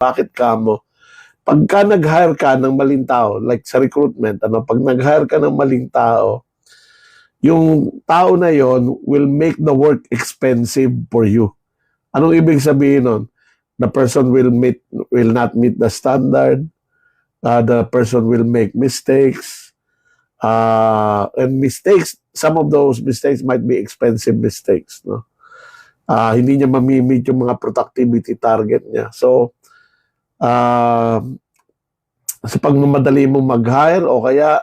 Bakit ka mo? Pagka nag-hire ka ng maling tao, like sa recruitment, pag nag-hire ka ng maling tao, yung tao na yon will make the work expensive for you. Anong ibig sabihin nun? The person will not meet the standard. The person will make mistakes. And mistakes, some of those mistakes might be expensive mistakes. No? Hindi niya mamimit yung mga productivity target niya. So, sa pagmamadali mo mag-hire o kaya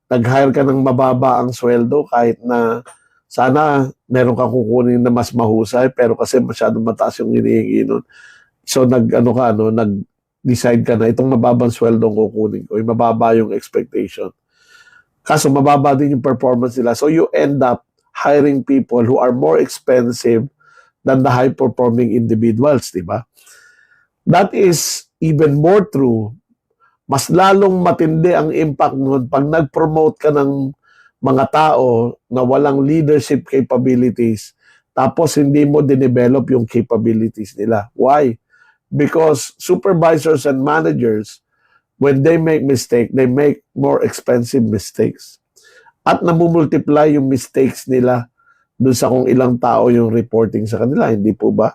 nag-hire ka ng mababa ang sweldo kahit na sana meron kang kukunin na mas mahusay pero kasi masyadong mataas yung hinihingi nun. So nag-decide ka na itong mababang sweldo ang kukunin ko, yung mababa yung expectation. Kaso mababa din yung performance nila. So you end up hiring people who are more expensive than the high-performing individuals, di ba? That is even more true. Mas lalong matindi ang impact nun pag nag-promote ka ng mga tao na walang leadership capabilities tapos hindi mo dinevelop yung capabilities nila. Why? Because supervisors and managers, when they make mistake, they make more expensive mistakes. At namumultiply yung mistakes nila dun sa kung ilang tao yung reporting sa kanila. Hindi po ba?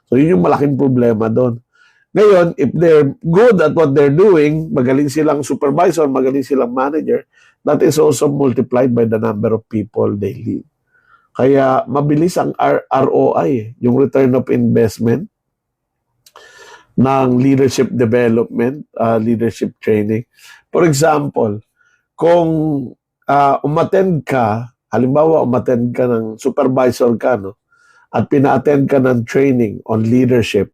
So yun yung malaking problema doon. Ngayon, if they're good at what they're doing, magaling silang supervisor, magaling silang manager, that is also multiplied by the number of people they lead. Kaya mabilis ang ROI, yung return of investment ng leadership development, leadership training. For example, kung umattend ka, halimbawa umattend ka ng supervisor ka, no? At pina-attend ka ng training on leadership,